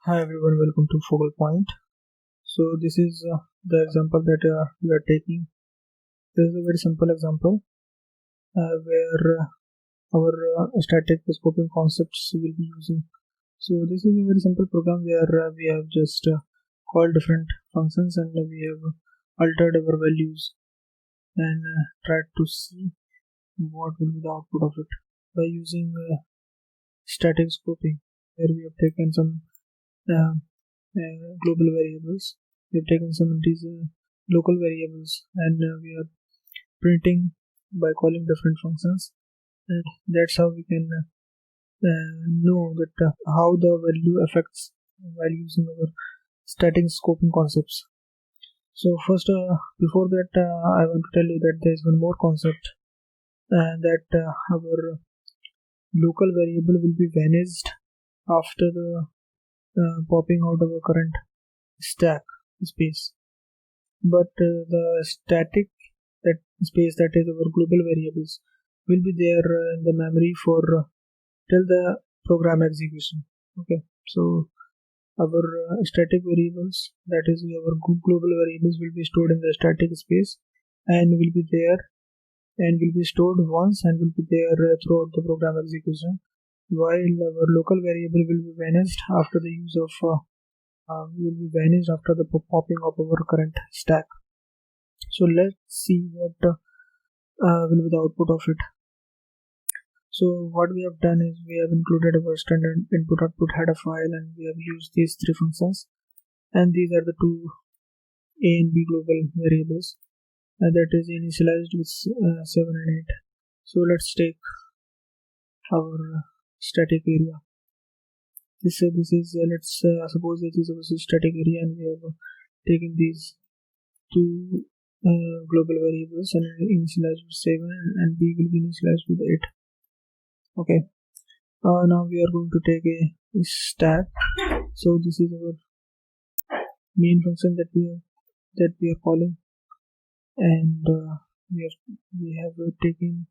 Hi everyone, welcome to Focal Point. So this is the example that we are taking. This is a very simple example where our static scoping concepts will be using. So this is a very simple program where we have just called different functions and we have altered our values and tried to see what will be the output of it by using static scoping, where we have taken some uh, global variables. We have taken some integer local variables and we are printing by calling different functions, and that's how we can know that how the value affects while using our static scoping concepts. So first, before that, I want to tell you that there is one more concept that our local variable will be vanished after the popping out of a current stack space, but the static that space, that is our global variables, will be there in the memory for till the program execution. Okay, so our static variables, that is our global variables, will be stored in the static space and will be there and will be stored once and will be there throughout the program execution, while our local variable will be vanished after the use of will be vanished after the popping of our current stack. So let's see what will be the output of it. So what we have done is we have included our standard input output header file and we have used these three functions, and these are the two a and b global variables that is initialized with 7 and 8. So let's take our static area. This is let's suppose this is our static area and we have taken these two global variables and initialized with 7 and b will be initialized with 8. Okay, now we are going to take a stack. So this is our main function that we are calling, and we have taken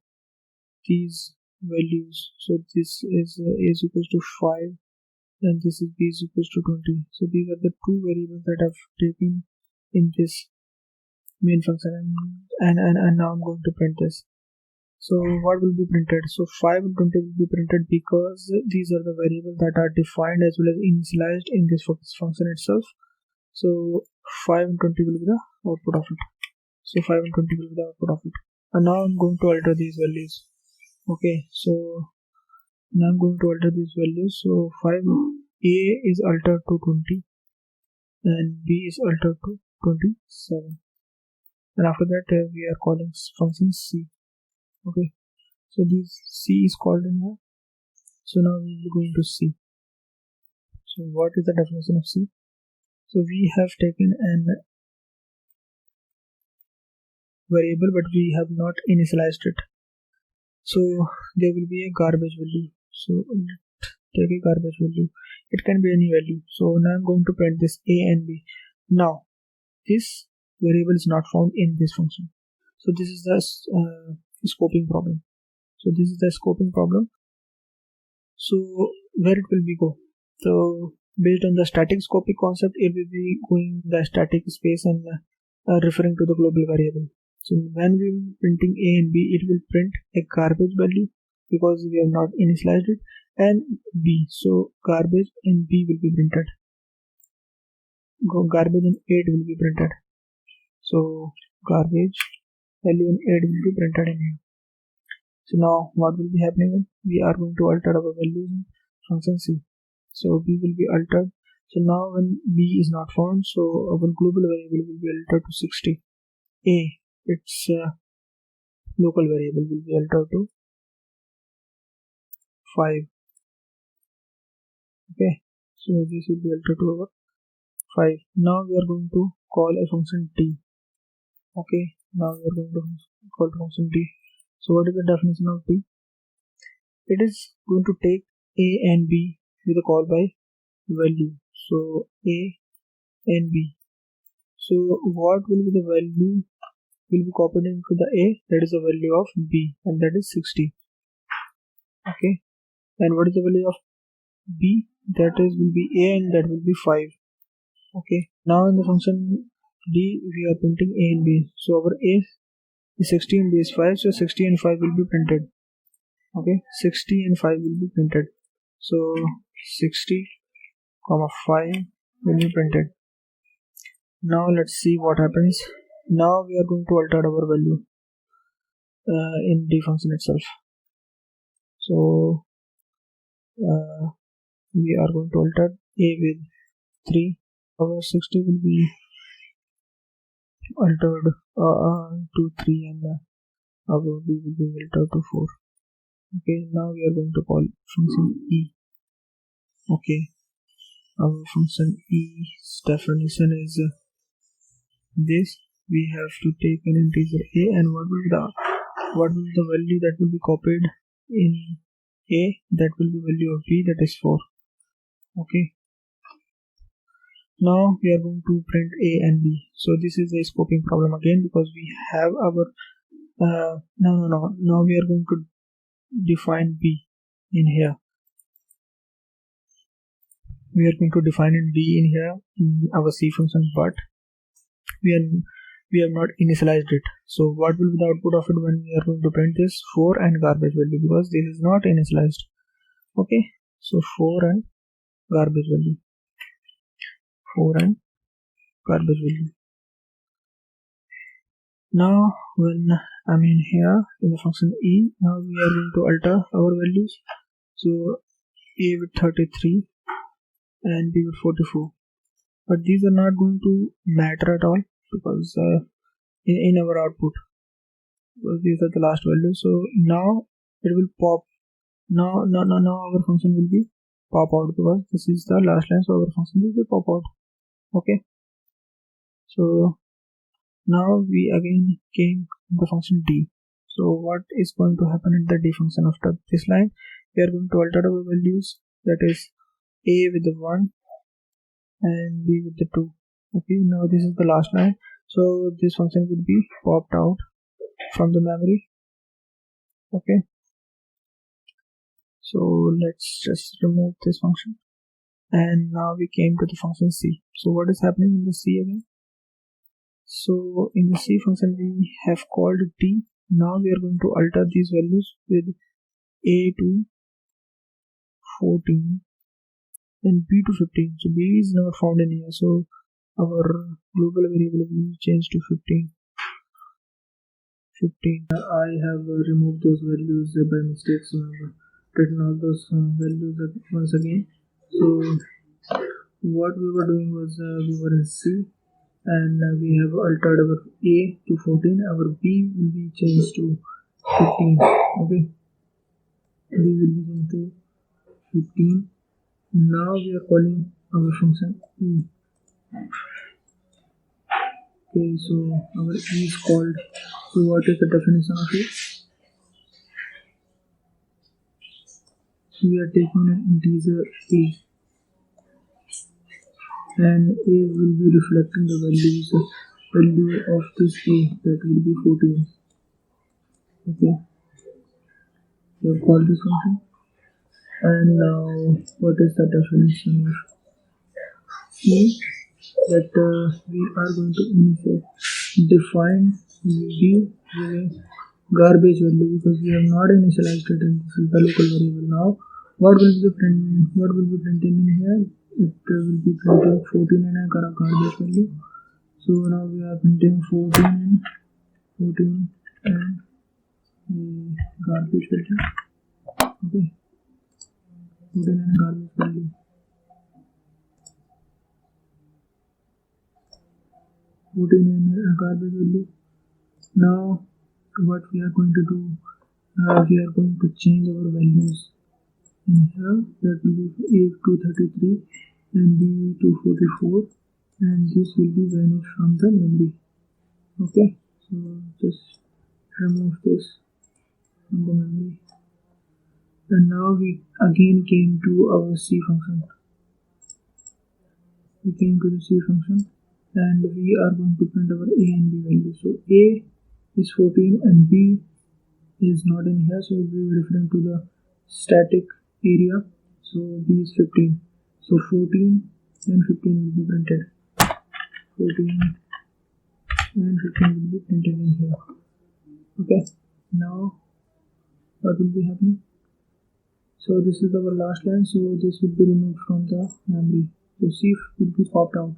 these values. So this is a is equals to 5 and this is b is equals to 20. So these are the two variables that I've taken in this main function, and now I'm going to print this. So what will be printed? So 5 and 20 will be printed because these are the variables that are defined as well as initialized in this function itself. So 5 and 20 will be the output of it. So 5 and 20 will be the output of it. And now I'm going to alter these values. Okay, so now I'm going to alter these values. So 5a is altered to 20 and b is altered to 27. And after that we are calling function c. Okay, so this c is called in here. So now we will go into c. So what is the definition of c? So we have taken an variable but we have not initialized it, so there will be a garbage value. So take a garbage value, it can be any value. So now I'm going to print this a and b. Now this variable is not found in this function, so this is the scoping problem. So this is the scoping problem. So where it will be go? So based on the static scoping concept, it will be going the static space and referring to the global variable. So when we will printing a and b, it will print a garbage value because we have not initialized it, and b. So garbage and b will be printed. Garbage and 8 will be printed. So garbage value and 8 will be printed in here. So now what will be happening? We are going to alter our values in function c. So b will be altered. So now when b is not found, so our global variable will be altered to 60. A, its local variable, will be altered to 5. Okay, so this will be altered to our 5. Now we are going to call a function t. Okay, now we are going to call function t. So what is the definition of t? It is going to take a and b with a call by value. So a and b. So what will be the value will be copied into the a, that is the value of b, and that is 60. Okay, and what is the value of b? that is will be a and that will be 5. Okay, now in the function d we are printing a and b. So our a is 60 and b is 5, so 60 and 5 will be printed. Okay, 60 and 5 will be printed. So 60 comma 5 will be printed. Now let's see what happens. Now we are going to alter our value in d function itself. So we are going to alter a with 3. Our 60 will be altered to 3 and our b will be altered to 4. Okay, now we are going to call function e. Okay, our function e's definition is this. We have to take an integer a, and what will be the value that will be copied in a? That will be value of b, that is 4. Okay, now we are going to print a and b. So this is a scoping problem again, because we have our now we are going to define b in here. We are going to define in b in here in our c function, but we have not initialized it. So what will be the output of it when we are going to print this? 4 and garbage value, because this is not initialized. Okay, so 4 and garbage value. 4 and garbage value. Now when I'm in here in the function e, now we are going to alter our values. So a with 33 and b with 44, but these are not going to matter at all, because in our output, because these are the last values. So now it will pop. Now our function will be pop out, because this is the last line, so our function will be pop out. Okay, so now we again came to the function d. So what is going to happen in the d function after this line? We are going to alter our values, that is a with the 1 and b with the 2. Okay, now this is the last line, so this function will be popped out from the memory. Okay, so let's just remove this function, and now we came to the function c. So what is happening in the c again? So in the c function we have called d. Now we are going to alter these values with a to 14 and b to 15. So b is not found in here, so our global variable will be changed to 15. I have removed those values by mistake, so I've written all those values once again. So what we were doing was we were in c, and we have altered our a to 14. Our b will be changed to 15. Okay, b will be changed to 15. Now we are calling our function e. Okay, so our e is called. So what is the definition of it? We are taking an integer a, and a will be reflecting the value of this a, that will be 14. Okay, we have called this function, and now what is the definition of e? That we are going to define b with a garbage value, because we have not initialized it, and this is the local variable. Now what will be printed in here? It will be printing 14 and a garbage value. So now we are printing 14 and garbage value. Okay, 14 and garbage value. 14 and garbage value. Now what we are going to do? We are going to change our values in here. That will be a to 33 and b to 44, and this will be vanished from the memory. Okay, so just remove this from the memory, and now we again came to our c function. We came to the c function, and we are going to print our a and b values. So a is 14 and b is not in here, so we are referring to the static area. So b is 15. So 14 and 15 will be printed. 14 and 15 will be printed in here. Okay, now what will be happening? So this is our last line, so this will be removed from the memory. So CIF will be popped out.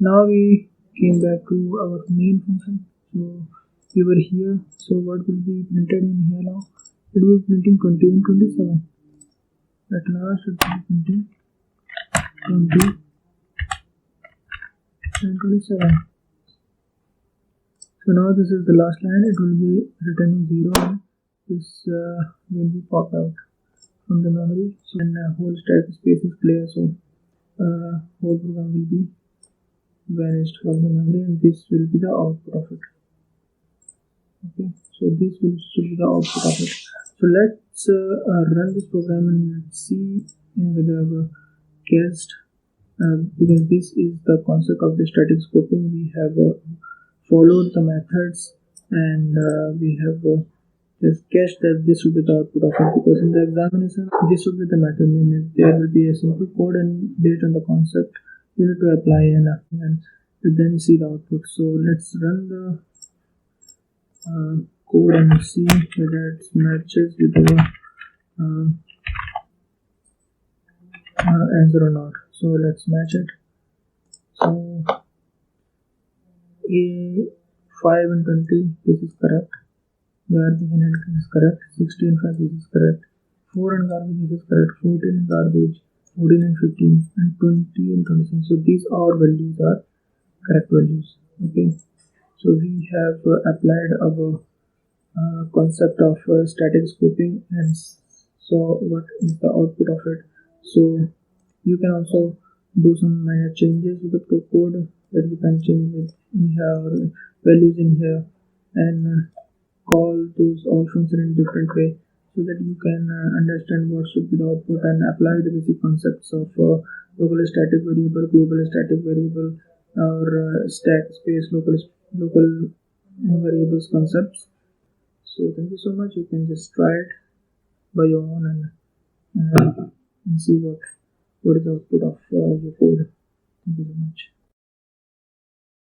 Now we came back to our main function. So we were here, so what will be printed in here now? It will be printing 20 and 27. At last it will be printing 20 and 27. So now this is the last line, it will be returning 0 and this will be popped out from the memory. So when whole stack space is clear, so whole program will be vanished from the memory and this will be the output of it. Okay, so this should be the output of it. So let's run this program and see whether our cached, because this is the concept of the static scoping. We have followed the methods and we have just cached that this should be the output of it, because in the examination this should be the method name. There will be a simple code and based on the concept you need to apply and then see the output. So let's run the code and see whether it matches with our answer or not. So let's match it. So A5 and 20, this is correct. Garbage and entry is correct. 60 and 5, this is correct. 4 and garbage, this is correct. 14 and garbage, 14 and 15, and 20 and 27. So these all values are correct values. Okay. So we have applied our concept of static scoping and so what is the output of it. So you can also do some minor changes with the code, that you can change it in here or values in here and call those all functions in a different way, so that you can understand what should be the output and apply the basic concepts of local static variable, global static variable, or stack space local variables concepts. So thank you so much. You can just try it by your own and see what is the output of your code. Thank you so much.